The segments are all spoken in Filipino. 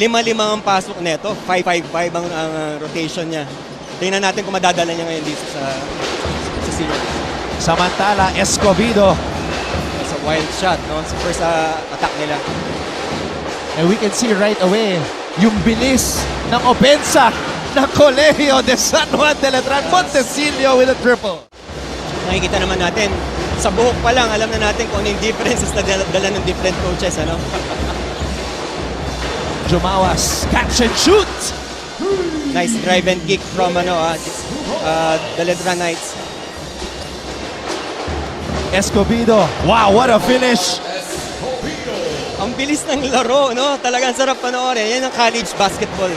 5-5 ang pasok neto. 5-5-5 ang rotation niya. Tingnan natin kung madadala niya ngayon dito sa senior. Samantala, Escobedo. It's a wild shot, no? Sa first attack nila. And we can see right away yung bilis ng opensa ng Colegio de San Juan de Letran. Montecillo with a triple. Nakikita naman natin, sa buhok pa lang, alam na natin kung ano yung differences na dala ng different coaches, ano? Jumawas, catch and shoot. Nice drive and kick from the Letran Knights. Escobedo. Wow, what a finish. Ang bilis ng laro, no? Talagang sarap panoorin. Yan ang college basketball.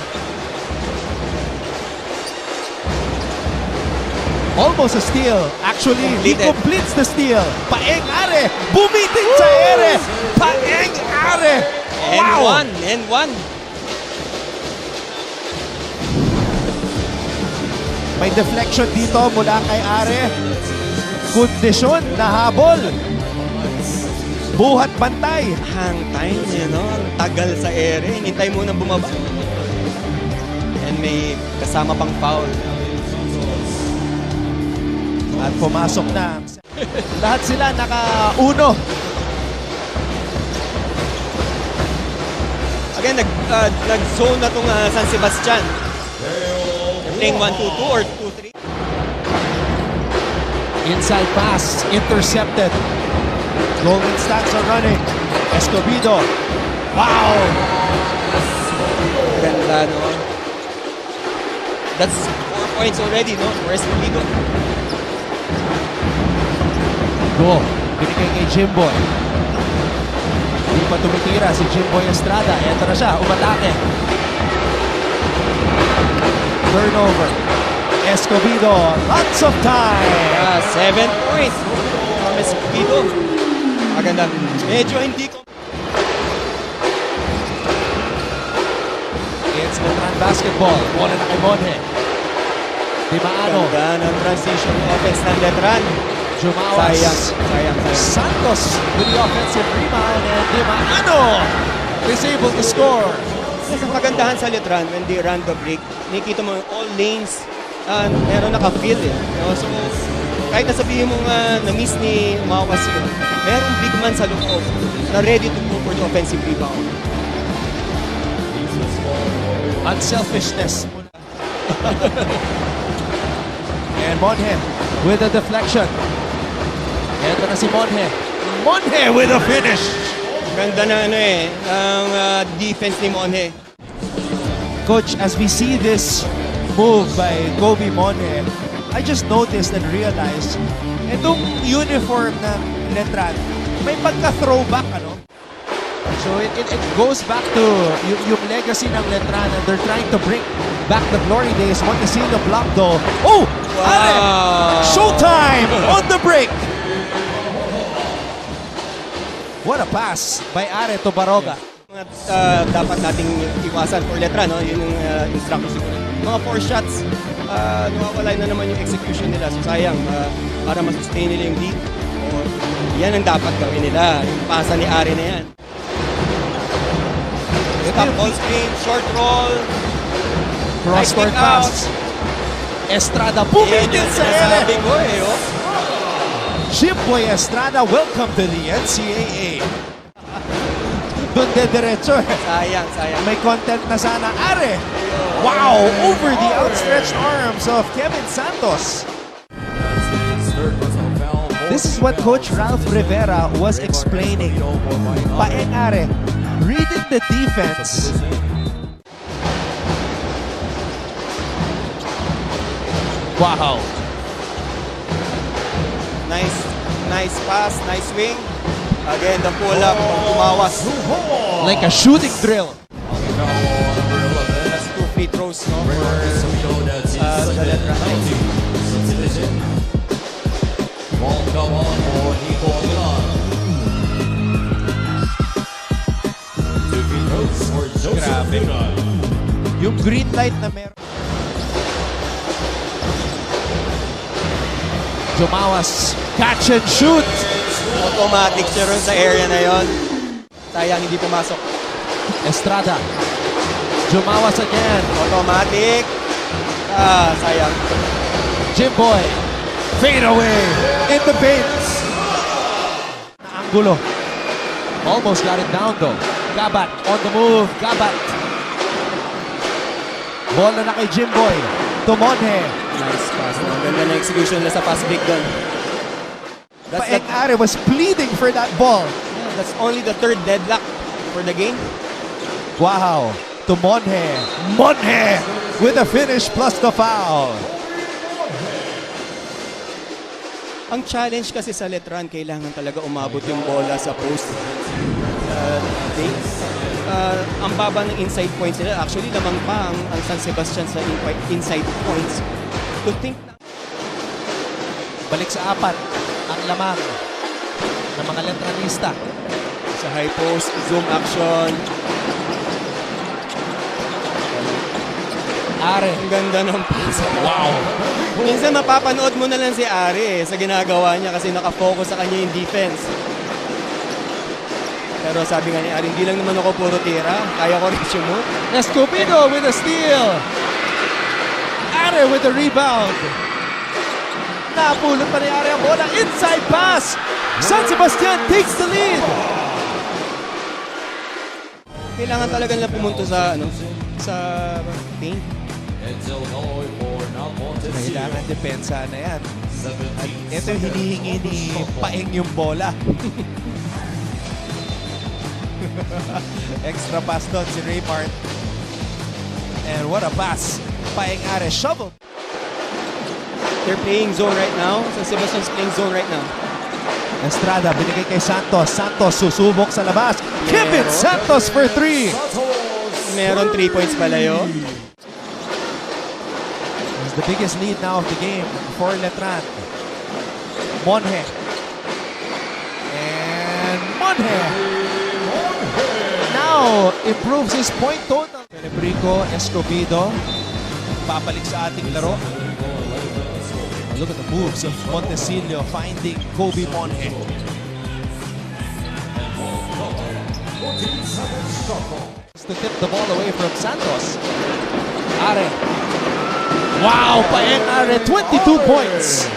Almost a steal. Actually, he Completed. completes the steal. Paeng Are. Bumiting sa ere. Paeng Are. Wow. And one. May deflection dito mula kay Are. Kondisyon na habol. Buhat bantay. Hang time, ang tagal sa ere. Hinintay mo nang bumaba. And may kasama pang foul. At pumasok na. Lahat sila naka-uno. Again, nag-zone na itong San Sebastian. They're playing 1-2-2 or 2-3. Inside pass, intercepted. Golden Stacks are running. Escobedo. Wow! Ganda, no? That's 4 points already, no? For Escobedo. Go. Binigay kay Jimboy. Hindi pa tumitira si Jimboy Estrada. Eto na siya, umatake. Turnover. Escobedo, lots of time. 7 points from Escobedo. Maganda. Medyo hindi ko... It's Letran basketball. Bola na kay Monje. Dimaano. Ganda ng transition offense ng Letran. Jumawas. Sayang. Santos with the offensive rebound. And Dimaano is able to score. Ang kagandahan sa Letran, when they run the break, nakikita mo all lanes, meron naka-fill eh. So, kahit nasabihin mo nga na-miss ni Mawas yun, merong big man sa loob na ready to go for the offensive rebound. Unselfishness. And Monje with a deflection. Ito na si Monje. Monje with a finish. Ganda na ang defense ni Monje. Coach, as we see this move by Kobe Monje, I just noticed and realized itong uniform ng Letran, may pagka-throwback, ano? So it goes back to yung legacy ng Letran, and they're trying to bring back the glory days. Montecillo block though. Oh! Wow! Are! Showtime on the break! What a pass by Are to Baroga. Dapat nating iwasan for Letran, no? Yun yung instruction siguro. Mga 4 shots, nawawala na naman yung execution nila. So sayang, para masustain nila yung lead. Yan ang dapat gawin nila. Yung pasa ni Are na yan. Stop ball screen, short roll. Cross-court kick out. pass. Estrada pumitin sa ere. Sabi ko oh. Jimboy Estrada, welcome to the NCAA. Doon diretso eh. Sayang. May content na sana. Are! Wow! Over the outstretched arms of Kevin Santos. This is what Coach Ralph Rivera was explaining. Paeng Are, reading the defense. Wow! Nice pass, nice swing. Again, the pull-up from Tumawas. Like a shooting drill. That's 2 free throws, no? For the Letran Knights. Grabe. Yung green light na meron. Jumawas, catch and shoot. Automatic siya ron sa area na yon. Sayang, hindi pumasok. Estrada. Jumawas again. Automatic. Sayang. Jimboy. Fade away. In the paint. Angulo. Almost got it down though. Gabat on the move. Gabat. Bola na kay Jimboy. Tumonhe. Nice pass. Ang ganda na execution nila sa pass break doon. Paeng Are was pleading for that ball. That's only the third deadlock for the game. Wow. Tumonhe. Monhe with a finish plus the foul. Ang challenge kasi sa Letran, kailangan talaga umabot yung bola sa post. Ang baba ng inside points nila. Actually, lamang pa ang San Sebastian sa inside points. To think na Balik sa apat. Ang lamang ng mga Letranista. sa high post, zoom action. Are. Ang ganda ng pass. Wow. Minsan mapapanood mo na lang si Are sa ginagawa niya kasi nakafocus sa kanya yung defense. Pero sabi nga ni Are, hindi lang naman ako puro tira. Kaya ko rin sumut. Escobedo with a steal. Are with a rebound. Napulot pa ni Are ang bola. Inside pass. San Sebastian takes the lead. Kailangan talaga nila pumunto sa sa paint. Kailangan depensa na yan. At ito yung hinihingi ni Paeng yung bola. Extra pass doon si Raymart. And what a pass. Paeng Are shovel. They're playing zone right now. San Sebastian's playing zone right now. Estrada binigay kay Santos. Santos susubok sa labas. Kevin Santos for 3. Meron 3 points pala yun. It's the biggest lead now of the game for Letran. Monhe. And Monhe now improves his point total. Celebrico, Escobedo. Papalik sa ating laro. Look at the moves of Montesilio finding Kobe Monhe. To tip the ball away from Santos. Are. Wow, Paeng Are, 22 points.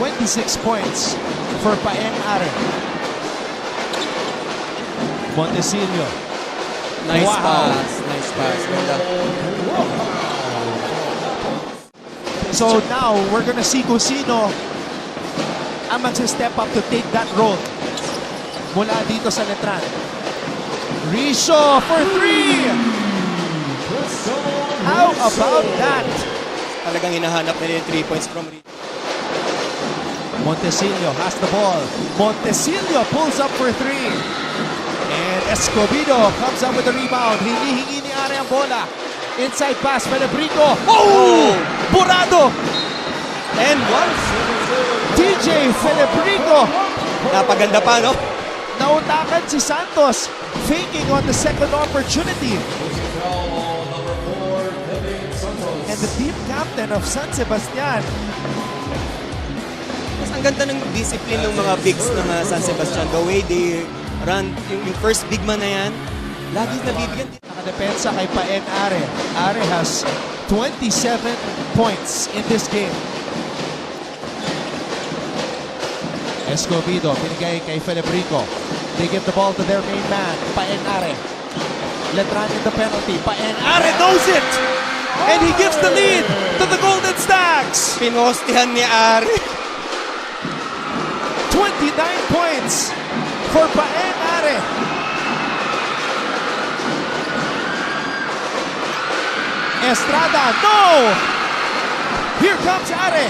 26 points for Paeng Are. Montesilio. Nice Wow. pass. Nice pass. Ganda. So now, we're gonna see kung sino ang magsi-step up to take that role mula dito sa Letran. Risho for 3! How about that? Talagang hinahanap nila yung 3 points from Rico. Montesilio has the ball. Montesilio pulls up for 3. And Escobedo comes up with the rebound. Hinihingi ni Are ang bola. Inside pass, Celebrico. Oh! Burado! And once. DJ Celebrico. Napaganda pa, no? Nautakan si Santos. Faking on the second opportunity. And the team captain of San Sebastian. Mas ang ganda ng discipline ng mga bigs ng San Sebastian. The way they run, yung first big man na yan, lagi nabibigyan din. Nakadepensa kay Paeng Are. Are has 27 points in this game. Escobedo, binigay kay Celebrico. They give the ball to their main man, Paeng Are. Letran in the penalty. Paeng Are knows it! And he gives the lead to the Golden Stacks! Pinostihan ni Are. 29 points for Paeng Are. Estrada, no! Here comes Are.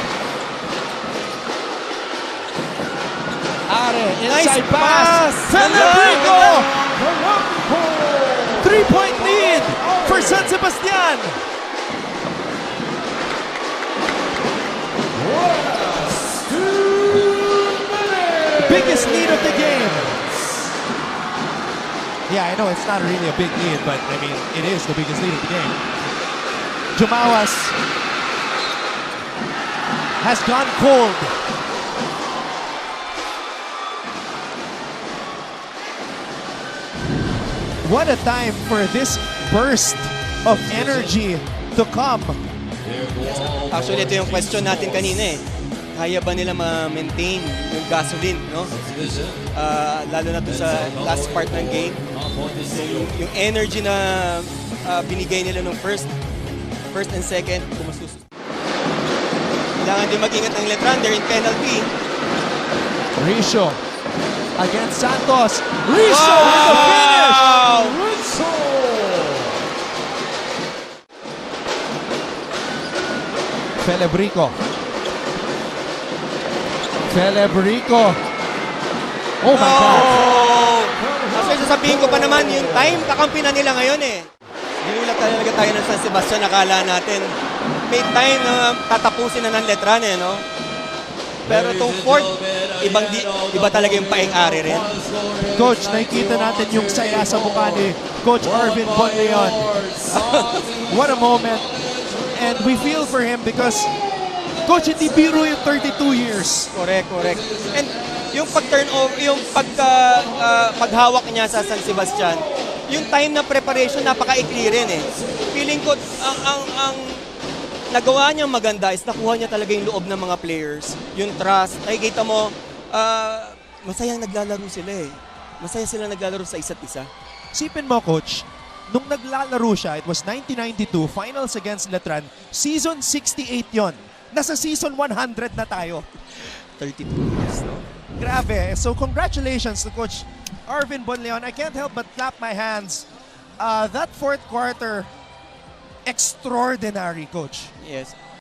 Are, inside Nice pass. pass. Celebrico! 3-point lead for San Sebastian. Biggest lead of the game. Yeah, I know it's not really a big lead, but I mean, it is the biggest lead of the game. Jumawas has gone cold. What a time for this burst of energy to come. Actually, ito yung question natin kanina eh. Kaya ba nila ma-maintain yung gasoline, no? Lalo na to sa last part ng game. Yung energy na binigay nila nung first and second, kumusus. Kailangan din mag-ingat ng Letran. They're in penalty. Rizo against Santos. Rizo with the finish! Rizo! Celebrico. Oh my God. Actually, sasabihin ko pa naman, yung time, kakampi na nila ngayon eh. Ginulat talaga tayo ng San Sebastian, nakala natin. May time na tatapusin na ng Letran eh, no? Pero itong fourth, iba talaga yung paing-ari rin. Coach, nakikita natin yung saya sa mukha ni Coach Arvin Bonleon. What a moment. And we feel for him because Coach, hindi biro yung 32 years. Correct. And yung pag-turn over, yung paghawak niya sa San Sebastian, yung time na preparation, napaka-ikli rin eh. Feeling ko, ang nagawa niya maganda is nakuha niya talaga yung loob ng mga players. Yung trust. Nakikita mo, masayang naglalaro sila eh. Masaya sila naglalaro sa isa't isa. Sipin mo, Coach, nung naglalaro siya, it was 1992, finals against Letran, season 68 yon. Nasa season 100 na tayo. 32 years, no? Grabe. So congratulations to Coach Arvin Bonleon. I can't help but clap my hands. That fourth quarter, extraordinary, Coach. Yes.